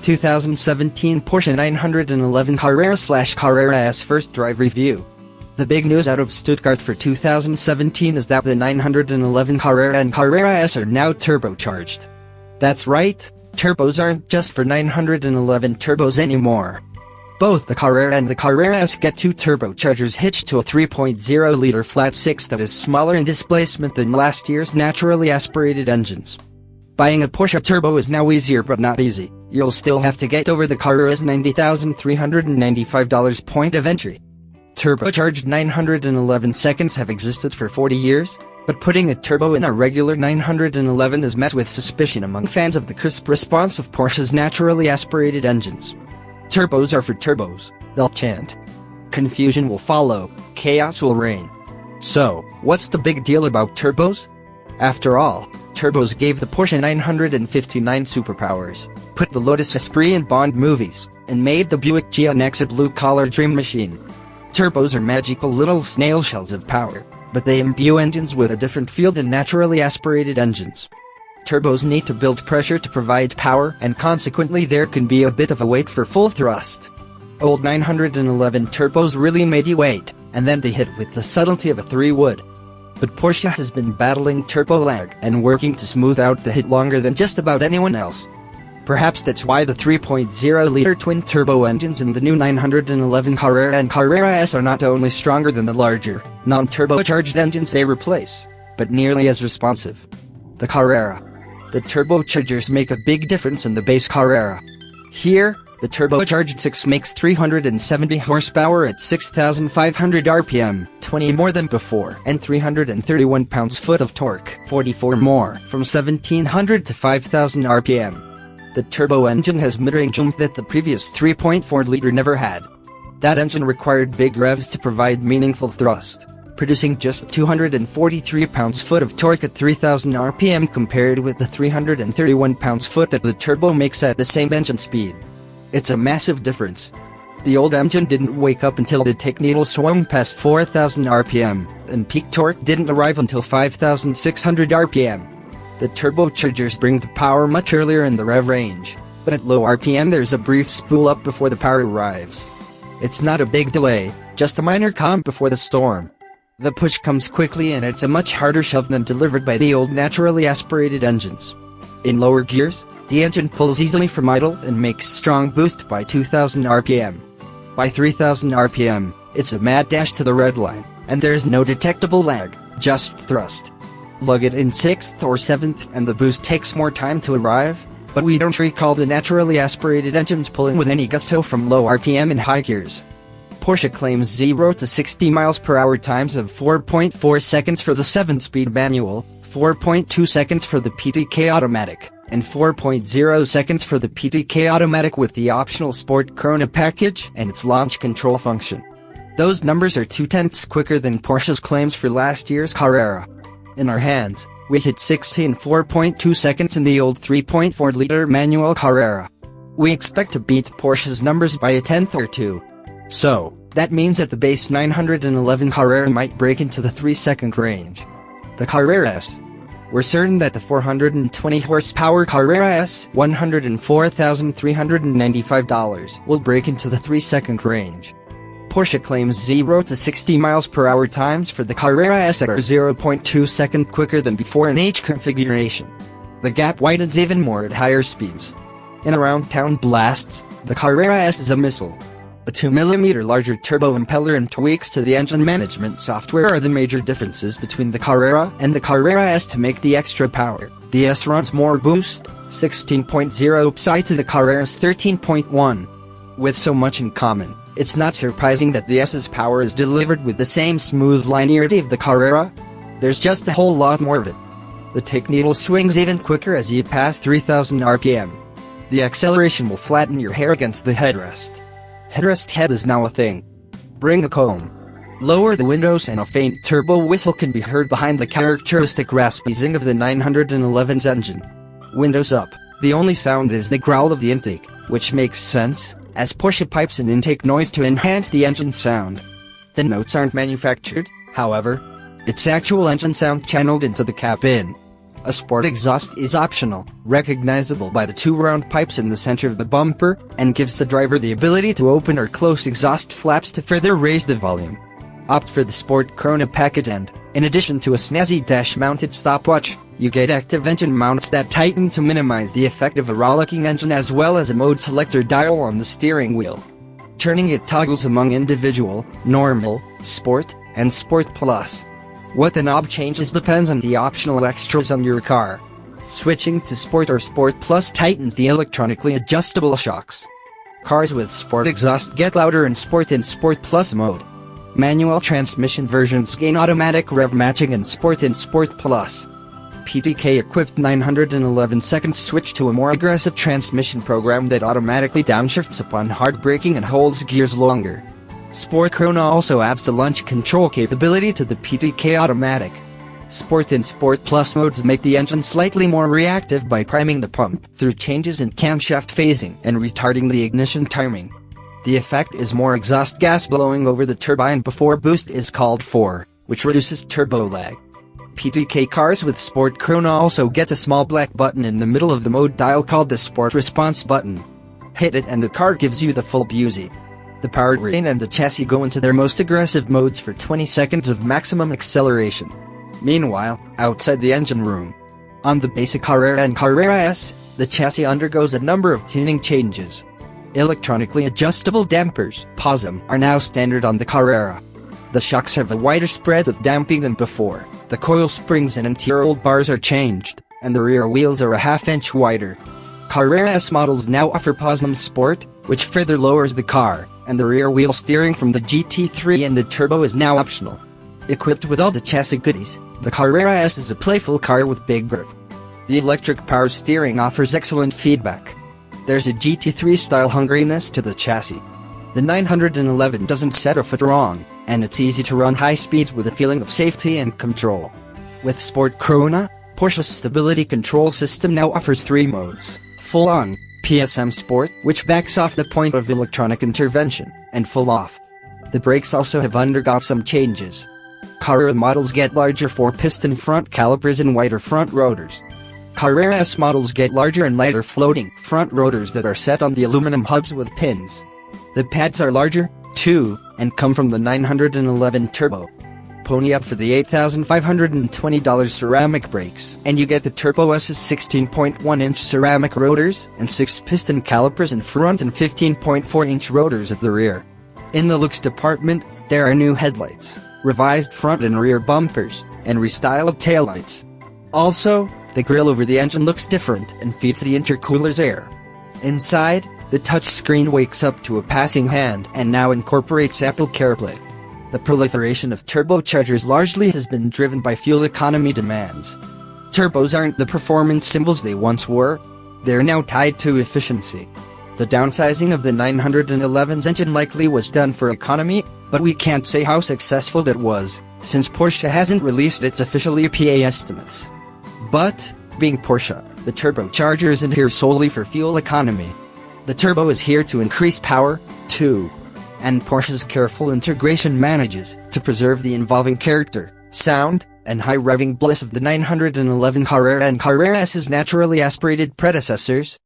2017 Porsche 911 Carrera/Carrera S first drive review. The big news out of Stuttgart for 2017 is that the 911 Carrera and Carrera S are now turbocharged. That's right, turbos aren't just for 911 turbos anymore. Both the Carrera and the Carrera S get two turbochargers hitched to a 3.0-liter flat six that is smaller in displacement than last year's naturally aspirated engines. Buying a Porsche turbo is now easier but not easy. You'll still have to get over the Carrera's $90,395 point of entry. Turbocharged 911 seconds have existed for 40 years, but putting a turbo in a regular 911 is met with suspicion among fans of the crisp response of Porsche's naturally aspirated engines. Turbos are for turbos, they'll chant. Confusion will follow, chaos will reign. So, what's the big deal about turbos? After all, turbos gave the Porsche 959 superpowers, put the Lotus Esprit in Bond movies, and made the Buick GNX a blue-collar dream machine. Turbos are magical little snail shells of power, but they imbue engines with a different feel than naturally aspirated engines. Turbos need to build pressure to provide power, and consequently there can be a bit of a wait for full thrust. Old 911 turbos really made you wait, and then they hit with the subtlety of a 3-wood. But Porsche has been battling turbo lag and working to smooth out the hit longer than just about anyone else. Perhaps that's why the 3.0-liter twin-turbo engines in the new 911 Carrera and Carrera S are not only stronger than the larger, non-turbocharged engines they replace, but nearly as responsive. The Carrera. The turbochargers make a big difference in the base Carrera. Here, the turbocharged 6 makes 370 horsepower at 6,500 RPM, 20 more than before, and 331 pounds-foot of torque, 44 more, from 1,700 to 5,000 RPM. The turbo engine has mid-range oomph that the previous 3.4-liter never had. That engine required big revs to provide meaningful thrust, producing just 243 pounds-foot of torque at 3,000 RPM compared with the 331 pounds-foot that the turbo makes at the same engine speed. It's a massive difference. The old engine didn't wake up until the tech needle swung past 4,000 RPM, and peak torque didn't arrive until 5,600 RPM. The turbochargers bring the power much earlier in the rev range, but at low RPM there's a brief spool up before the power arrives. It's not a big delay, just a minor calm before the storm. The push comes quickly and it's a much harder shove than delivered by the old naturally aspirated engines. In lower gears, the engine pulls easily from idle and makes strong boost by 2,000 RPM. By 3,000 RPM, it's a mad dash to the red line, and there's no detectable lag, just thrust. Lug it in 6th or 7th and the boost takes more time to arrive, but we don't recall the naturally aspirated engines pulling with any gusto from low RPM in high gears. Porsche claims 0 to 60 miles per hour times of 4.4 seconds for the 7-speed manual, 4.2 seconds for the PTK automatic, and 4.0 seconds for the PTK automatic with the optional Sport Chrono package and its launch control function. Those numbers are 2/10 quicker than Porsche's claims for last year's Carrera. In our hands, we hit 16 4.2 seconds in the old 3.4-liter manual Carrera. We expect to beat Porsche's numbers by a tenth or two. So, that means that the base 911 Carrera might break into the 3-second range. The Carrera S. We're certain that the 420 horsepower Carrera S, $104,395, will break into the 3-second range. Porsche claims 0 to 60 miles per hour times for the Carrera S are 0.2 seconds quicker than before in H configuration. The gap widens even more at higher speeds. In around-town blasts, the Carrera S is a missile. A 2mm larger turbo impeller and tweaks to the engine management software are the major differences between the Carrera and the Carrera S to make the extra power. The S runs more boost, 16.0 psi to the Carrera's 13.1. With so much in common, it's not surprising that the S's power is delivered with the same smooth linearity of the Carrera. There's just a whole lot more of it. The tech needle swings even quicker as you pass 3,000 RPM. The acceleration will flatten your hair against the headrest. Headrest head is now a thing. Bring a comb. Lower the windows and a faint turbo whistle can be heard behind the characteristic raspy zing of the 911's engine. Windows up, the only sound is the growl of the intake, which makes sense, as Porsche pipes an intake noise to enhance the engine sound. The notes aren't manufactured, however. It's actual engine sound channeled into the cabin. A sport exhaust is optional, recognizable by the two round pipes in the center of the bumper, and gives the driver the ability to open or close exhaust flaps to further raise the volume. Opt for the Sport Corona package and, in addition to a snazzy dash-mounted stopwatch, you get active engine mounts that tighten to minimize the effect of a rollicking engine, as well as a mode selector dial on the steering wheel. Turning it toggles among individual, normal, sport, and sport plus. What the knob changes depends on the optional extras on your car. Switching to Sport or Sport Plus tightens the electronically adjustable shocks. Cars with Sport exhaust get louder in Sport and Sport Plus mode. Manual transmission versions gain automatic rev matching in Sport and Sport Plus. PTK-equipped 911 switch to a more aggressive transmission program that automatically downshifts upon hard braking and holds gears longer. Sport Corona also adds the launch control capability to the PTK automatic. Sport and Sport Plus modes make the engine slightly more reactive by priming the pump through changes in camshaft phasing and retarding the ignition timing. The effect is more exhaust gas blowing over the turbine before boost is called for, which reduces turbo lag. PTK cars with Sport Corona also get a small black button in the middle of the mode dial called the Sport Response button. Hit it and the car gives you the full beauty. The powertrain and the chassis go into their most aggressive modes for 20 seconds of maximum acceleration. Meanwhile, outside the engine room, on the basic Carrera and Carrera S, the chassis undergoes a number of tuning changes. Electronically adjustable dampers (POSM) are now standard on the Carrera. The shocks have a wider spread of damping than before, the coil springs and interior bars are changed, and the rear wheels are a half-inch wider. Carrera S models now offer POSM Sport, which further lowers the car, and the rear wheel steering from the GT3 and the turbo is now optional. Equipped with all the chassis goodies, the Carrera S is a playful car with big grip. The electric power steering offers excellent feedback. There's a GT3-style hungriness to the chassis. The 911 doesn't set a foot wrong, and it's easy to run high speeds with a feeling of safety and control. With Sport Corona, Porsche's stability control system now offers 3 modes: full-on, PSM Sport, which backs off the point of electronic intervention, and full off. The brakes also have undergone some changes. Carrera models get larger 4-piston front calipers and wider front rotors. Carrera S models get larger and lighter floating front rotors that are set on the aluminum hubs with pins. The pads are larger, too, and come from the 911 Turbo. Pony up for the $8,520 ceramic brakes, and you get the Turbo S's 16.1-inch ceramic rotors and 6-piston calipers in front and 15.4-inch rotors at the rear. In the looks department, there are new headlights, revised front and rear bumpers, and restyled taillights. Also, the grille over the engine looks different and feeds the intercooler's air. Inside, the touchscreen wakes up to a passing hand and now incorporates Apple CarPlay. The proliferation of turbochargers largely has been driven by fuel economy demands. Turbos aren't the performance symbols they once were. They're now tied to efficiency. The downsizing of the 911's engine likely was done for economy, but we can't say how successful that was, since Porsche hasn't released its official EPA estimates. But, being Porsche, the turbocharger isn't here solely for fuel economy. The turbo is here to increase power, too. And Porsche's careful integration manages to preserve the involving character, sound, and high-revving bliss of the 911 Carrera and Carrera S's naturally aspirated predecessors.